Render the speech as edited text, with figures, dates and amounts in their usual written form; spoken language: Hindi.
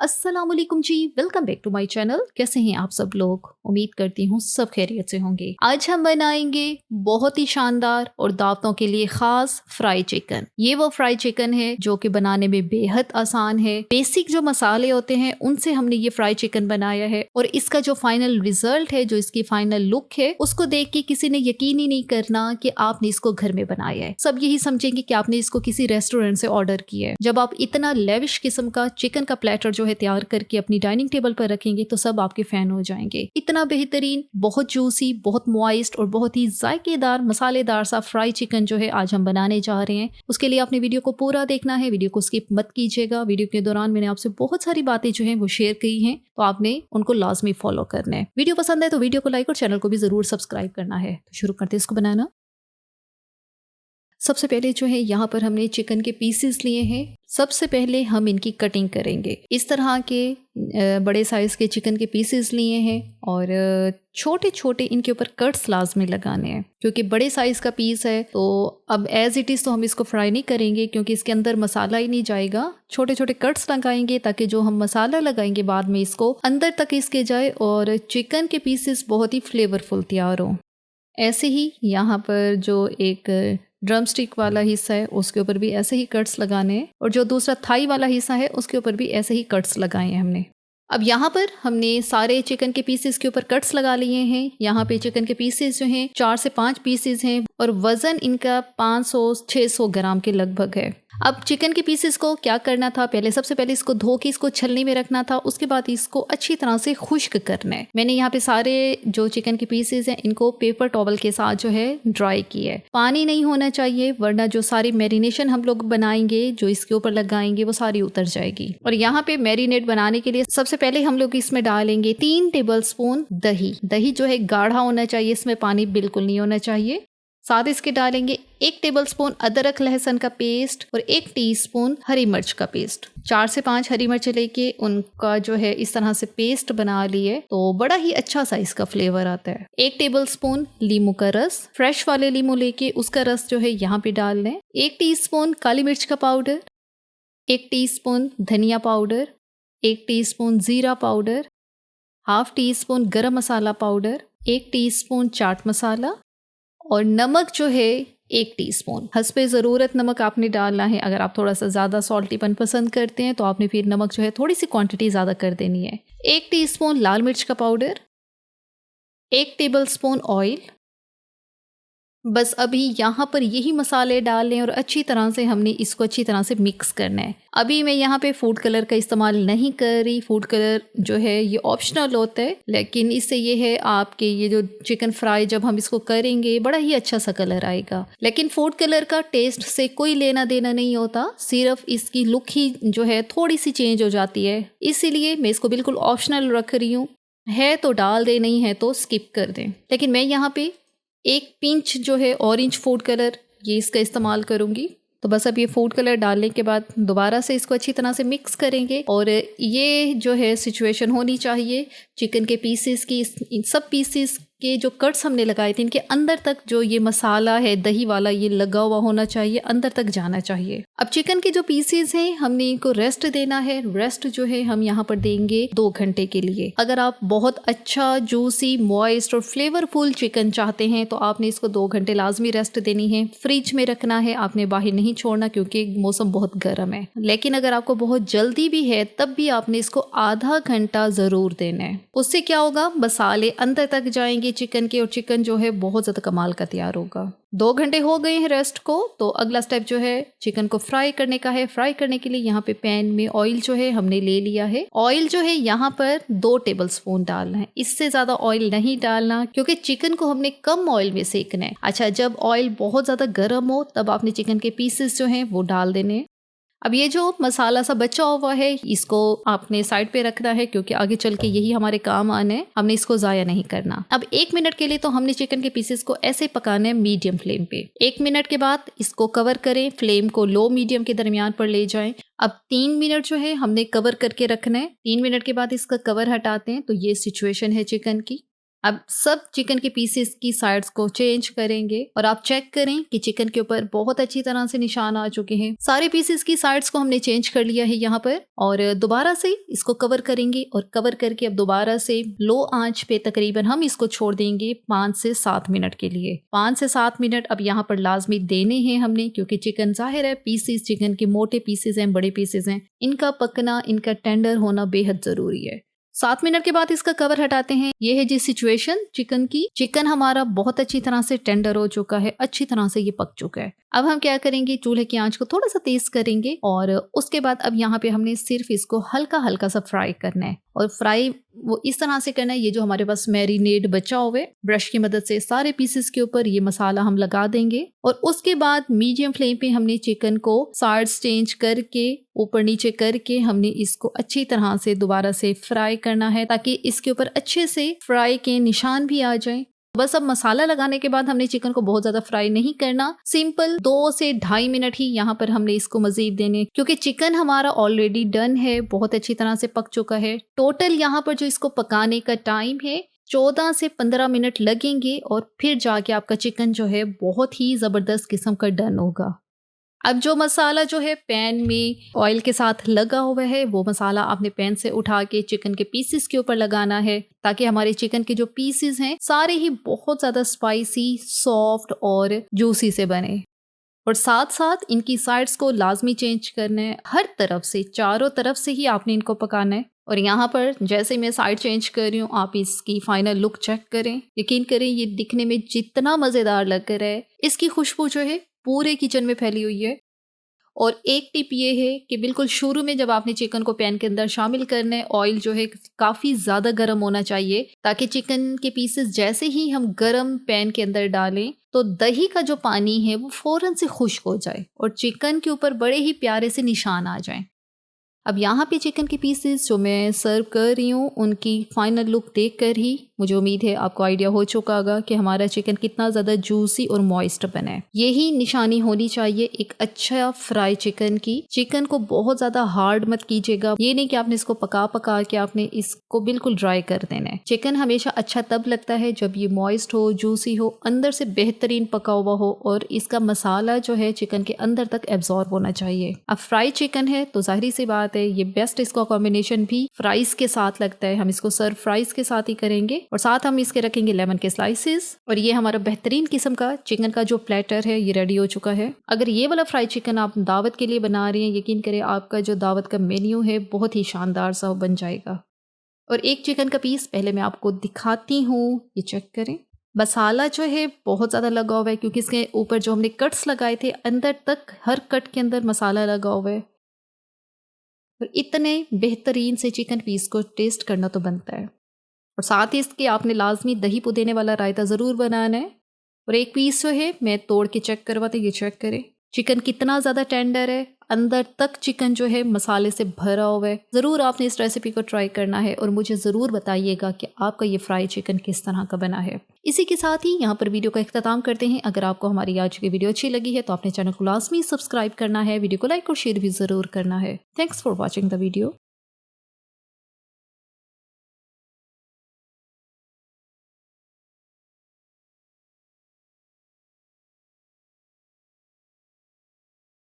अस्सलामुअलैकुम जी, welcome back to my channel. कैसे हैं आप सब लोग? उम्मीद करती हूँ सब खैरियत से होंगे। आज हम बनाएंगे बहुत ही शानदार और दावतों के लिए खास फ्राई चिकन। ये वो फ्राई चिकन है जो कि बनाने में बेहद आसान है। बेसिक जो मसाले होते हैं उनसे हमने ये फ्राई चिकन बनाया है और इसका जो फाइनल रिजल्ट है, जो इसकी फाइनल लुक है, उसको देख के किसी ने यकीन ही नहीं करना कि आपने इसको घर में बनाया है। सब यही समझेंगे कि आपने इसको किसी रेस्टोरेंट से ऑर्डर किया है। जब आप इतना लेविश किस्म का चिकन का प्लेटर जो है तैयार करके अपनी डाइनिंग टेबल पर रखेंगे तो सब आपके फैन हो जाएंगे। इतना बेहतरीन, बहुत जूसी, बहुत मॉइस्ट और बहुत ही जायकेदार मसालेदार सा फ्राई चिकन जो है आज हम बनाने जा रहे हैं। उसके लिए आपने वीडियो को पूरा देखना है, वीडियो को स्किप मत कीजिएगा। वीडियो के दौरान मैंने आपसे बहुत सारी बातें जो है वो शेयर की हैं, तो आपने उनको लाजमी फॉलो करना है। वीडियो पसंद है तो वीडियो को लाइक और चैनल को भी जरूर सब्सक्राइब करना है। तो शुरू करते हैं इसको बनाना। सबसे पहले जो है यहाँ पर हमने चिकन के पीसेस लिए हैं। सबसे पहले हम इनकी कटिंग करेंगे। इस तरह के बड़े साइज़ के चिकन के पीसेस लिए हैं और छोटे छोटे इनके ऊपर कट्स लाजमी लगाने हैं, क्योंकि बड़े साइज़ का पीस है। तो अब एज इट इज़ तो हम इसको फ्राई नहीं करेंगे क्योंकि इसके अंदर मसाला ही नहीं जाएगा। छोटे छोटे कट्स लगाएंगे ताकि जो हम मसाला लगाएंगे बाद में इसको अंदर तक इसके जाए और चिकन के पीसेस बहुत ही फ्लेवरफुल तैयार हो। ऐसे ही यहाँ पर जो एक ड्रम स्टिक वाला हिस्सा है उसके ऊपर भी ऐसे ही कट्स लगाने हैं और जो दूसरा थाई वाला हिस्सा है उसके ऊपर भी ऐसे ही कट्स लगाए हैं हमने। अब यहाँ पर हमने सारे चिकन के पीसेस के ऊपर कट्स लगा लिए हैं। यहाँ पे चिकन के पीसेस जो हैं 4 से 5 पीसेस हैं और वज़न इनका 500-600 ग्राम के लगभग है। अब चिकन के पीसेस को क्या करना था, सबसे पहले इसको धो के इसको छलनी में रखना था। उसके बाद इसको अच्छी तरह से खुश्क करना है। मैंने यहाँ पे सारे जो चिकन के पीसेस हैं इनको पेपर टॉवल के साथ जो है ड्राई किया है। पानी नहीं होना चाहिए वरना जो सारी मैरिनेशन हम लोग बनाएंगे, जो इसके ऊपर लगाएंगे, वो सारी उतर जाएगी। और यहाँ पे मैरिनेट बनाने के लिए सबसे पहले हम लोग इसमें डालेंगे 3 टेबल स्पून दही। दही जो है गाढ़ा होना चाहिए, इसमें पानी बिल्कुल नहीं होना चाहिए। साथ इसके डालेंगे 1 टेबलस्पून अदरक लहसुन का पेस्ट और 1 टीस्पून हरी मिर्च का पेस्ट। 4 से 5 हरी मिर्च लेके उनका जो है इस तरह से पेस्ट बना लिए तो बड़ा ही अच्छा सा इसका फ्लेवर आता है। 1 टेबलस्पून लीमू का रस, फ्रेश वाले लीमू लेके उसका रस जो है यहाँ पे डाल लें। 1 टीस्पून काली मिर्च का पाउडर, 1 टीस्पून धनिया पाउडर, 1 टीस्पून जीरा पाउडर, हाफ टीस्पून गरम मसाला पाउडर, 1 टीस्पून चाट मसाला और नमक जो है 1 टीस्पून। हस्बे ज़रूरत नमक आपने डालना है। अगर आप थोड़ा सा ज़्यादा सॉल्टीपन पसंद करते हैं तो आपने फिर नमक जो है थोड़ी सी क्वांटिटी ज़्यादा कर देनी है। 1 टीस्पून लाल मिर्च का पाउडर, 1 टेबलस्पून ऑयल। बस अभी यहाँ पर यही मसाले डाल लें और अच्छी तरह से हमने इसको अच्छी तरह से मिक्स करना है। अभी मैं यहाँ पे फूड कलर का इस्तेमाल नहीं कर रही। फूड कलर जो है ये ऑप्शनल होता है, लेकिन इससे ये है आपके ये जो चिकन फ्राई जब हम इसको करेंगे बड़ा ही अच्छा सा कलर आएगा। लेकिन फूड कलर का टेस्ट से कोई लेना देना नहीं होता, सिर्फ इसकी लुक ही जो है थोड़ी सी चेंज हो जाती है। इसीलिए मैं इसको बिल्कुल ऑप्शनल रख रही हूँ। है तो डाल दे, नहीं है तो स्किप कर दें। लेकिन मैं यहाँ पे 1 पिंच जो है ऑरेंज फूड कलर ये इसका इस्तेमाल करूँगी। तो बस अब ये फूड कलर डालने के बाद दोबारा से इसको अच्छी तरह से मिक्स करेंगे और ये जो है सिचुएशन होनी चाहिए चिकन के पीसेस की। इन सब पीसेस के जो कट्स हमने लगाए थे इनके अंदर तक जो ये मसाला है दही वाला ये लगा हुआ होना चाहिए, अंदर तक जाना चाहिए। अब चिकन के जो पीसेस हैं हमने इनको रेस्ट देना है। रेस्ट जो है हम यहाँ पर देंगे 2 घंटे के लिए। अगर आप बहुत अच्छा जूसी मॉइस्ट और फ्लेवरफुल चिकन चाहते हैं तो आपने इसको 2 घंटे लाजमी रेस्ट देनी है। फ्रिज में रखना है, आपने बाहर नहीं छोड़ना क्योंकि मौसम बहुत गर्म है। लेकिन अगर आपको बहुत जल्दी भी है तब भी आपने इसको आधा घंटा जरूर देना है। उससे क्या होगा, मसाले अंदर तक जाएंगे चिकन के और चिकन जो है बहुत ज्यादा कमाल का तैयार होगा। 2 घंटे हो गए हैं रेस्ट को, तो अगला स्टेप जो है चिकन को फ्राई करने का है। फ्राई करने के लिए यहाँ पे पैन में ऑयल जो है हमने ले लिया है। ऑयल जो है यहाँ पर 2 टेबलस्पून डालना है, इससे ज्यादा ऑयल नहीं डालना क्योंकि चिकन को हमने कम ऑयल में सेकना है। अच्छा, जब ऑयल बहुत ज्यादा गर्म हो तब आपने चिकन के पीसेस जो है वो डाल देने। अब ये जो मसाला सा बचा हुआ है इसको आपने साइड पे रखना है क्योंकि आगे चल के यही हमारे काम आने हैं, हमने इसको ज़ाया नहीं करना। अब 1 मिनट के लिए तो हमने चिकन के पीसेस को ऐसे पकाना है मीडियम फ्लेम पे। 1 मिनट के बाद इसको कवर करें, फ्लेम को लो मीडियम के दरमियान पर ले जाएं। अब 3 मिनट जो है हमने कवर करके रखना है। 3 मिनट के बाद इसका कवर हटाते हैं तो ये सिचुएशन है चिकन की। अब सब चिकन के पीसेस की साइड्स को चेंज करेंगे और आप चेक करें कि चिकन के ऊपर बहुत अच्छी तरह से निशान आ चुके हैं। सारे पीसेस की साइड्स को हमने चेंज कर लिया है यहाँ पर, और दोबारा से इसको कवर करेंगे और कवर करके अब दोबारा से लो आंच पे तकरीबन हम इसको छोड़ देंगे 5 से 7 मिनट के लिए। 5 से 7 मिनट अब यहाँ पर लाजमी देने हैं हमने, क्योंकि चिकन जाहिर है पीसेस चिकन के मोटे पीसेस हैं, बड़े पीसेस हैं, इनका पकना, इनका टेंडर होना बेहद जरूरी है। 7 मिनट के बाद इसका कवर हटाते हैं। ये है जी सिचुएशन चिकन की। चिकन हमारा बहुत अच्छी तरह से टेंडर हो चुका है, अच्छी तरह से ये पक चुका है। अब हम क्या करेंगे, चूल्हे की आंच को थोड़ा सा तेज करेंगे और उसके बाद अब यहाँ पे हमने सिर्फ इसको हल्का हल्का सा फ्राई करना है। और फ्राई वो इस तरह से करना है, ये जो हमारे पास मैरिनेड बचा हुआ है, ब्रश की मदद से सारे पीसेस के ऊपर ये मसाला हम लगा देंगे। और उसके बाद मीडियम फ्लेम पे हमने चिकन को साइड्स चेंज करके ऊपर नीचे करके हमने इसको अच्छी तरह से दोबारा से फ्राई करना है, ताकि इसके ऊपर अच्छे से फ्राई के निशान भी आ जाएं। बस अब मसाला लगाने के बाद हमने चिकन को बहुत ज्यादा फ्राई नहीं करना, सिंपल 2 से 2.5 मिनट ही यहाँ पर हमने इसको मजीद देने, क्योंकि चिकन हमारा ऑलरेडी डन है, बहुत अच्छी तरह से पक चुका है। टोटल यहाँ पर जो इसको पकाने का टाइम है 14 से 15 मिनट लगेंगे और फिर जाके आपका चिकन जो है बहुत ही जबरदस्त किस्म का डन होगा। अब जो मसाला जो है पैन में ऑयल के साथ लगा हुआ है, वो मसाला आपने पैन से उठा के चिकन के पीसेस के ऊपर लगाना है, ताकि हमारे चिकन के जो पीसेस हैं सारे ही बहुत ज़्यादा स्पाइसी, सॉफ्ट और जूसी से बने। और साथ साथ इनकी साइड्स को लाजमी चेंज करना है, हर तरफ से, चारों तरफ से ही आपने इनको पकाना है। और यहाँ पर जैसे मैं साइड चेंज कर रही हूँ, आप इसकी फाइनल लुक चेक करें, यकीन करें ये दिखने में जितना मज़ेदार लग रहा है, इसकी खुशबू जो है पूरे किचन में फैली हुई है। और एक टिप ये है कि बिल्कुल शुरू में जब आपने चिकन को पैन के अंदर शामिल करना है, ऑयल जो है काफ़ी ज़्यादा गर्म होना चाहिए, ताकि चिकन के पीसेस जैसे ही हम गर्म पैन के अंदर डालें तो दही का जो पानी है वो फ़ौरन से खुश्क हो जाए और चिकन के ऊपर बड़े ही प्यारे से निशान आ जाएं। अब यहाँ पे चिकन के पीसेस जो मैं सर्व कर रही हूँ, उनकी फाइनल लुक देखकर ही मुझे उम्मीद है आपको आइडिया हो चुका होगा कि हमारा चिकन कितना ज़्यादा जूसी और मॉइस्ट बना है। यही निशानी होनी चाहिए एक अच्छा फ्राई चिकन की। चिकन को बहुत ज़्यादा हार्ड मत कीजिएगा, ये नहीं कि आपने इसको पका पका के आपने इसको बिल्कुल ड्राई कर देना है। चिकन हमेशा अच्छा तब लगता है जब ये मॉइस्ट हो, जूसी हो, अंदर से बेहतरीन पका हुआ हो और इसका मसाला जो है चिकन के अंदर तक एब्जॉर्ब होना चाहिए। अब फ्राई चिकन है तो जाहिर सी बात है ये बेस्ट इसका कॉम्बिनेशन भी फ्राइज के साथ लगता है। हम इसको सर्व फ्राइज के साथ ही करेंगे और साथ हम इसके रखेंगे लेमन के स्लाइसेस। और ये हमारा बेहतरीन किस्म का चिकन का जो प्लेटर है ये रेडी हो चुका है। अगर ये वाला फ्राई चिकन आप दावत के लिए बना रही हैं, यकीन करें आपका जो दावत का मेन्यू है बहुत ही शानदार सा बन जाएगा। और एक चिकन का पीस पहले मैं आपको दिखाती हूँ, ये चेक करें। मसाला जो है बहुत ज़्यादा लगा हुआ है, क्योंकि इसके ऊपर जो हमने कट्स लगाए थे अंदर तक हर कट के अंदर मसाला लगा हुआ है। और इतने बेहतरीन से चिकन पीस को टेस्ट करना तो बनता है। और साथ ही इसके आपने लाजमी दही पुदीने वाला रायता ज़रूर बनाना है। और एक पीस जो है मैं तोड़ के चेक करवाते, ये चेक करें चिकन कितना ज़्यादा टेंडर है, अंदर तक चिकन जो है मसाले से भरा हुआ है। ज़रूर आपने इस रेसिपी को ट्राई करना है और मुझे ज़रूर बताइएगा कि आपका ये फ्राई चिकन किस तरह का बना है। इसी के साथ ही यहाँ पर वीडियो का इख्तिताम करते हैं। अगर आपको हमारी आज की वीडियो अच्छी लगी है तो अपने चैनल को लाजमी सब्सक्राइब करना है, वीडियो को लाइक और शेयर भी ज़रूर करना है। Thanks for watching the video.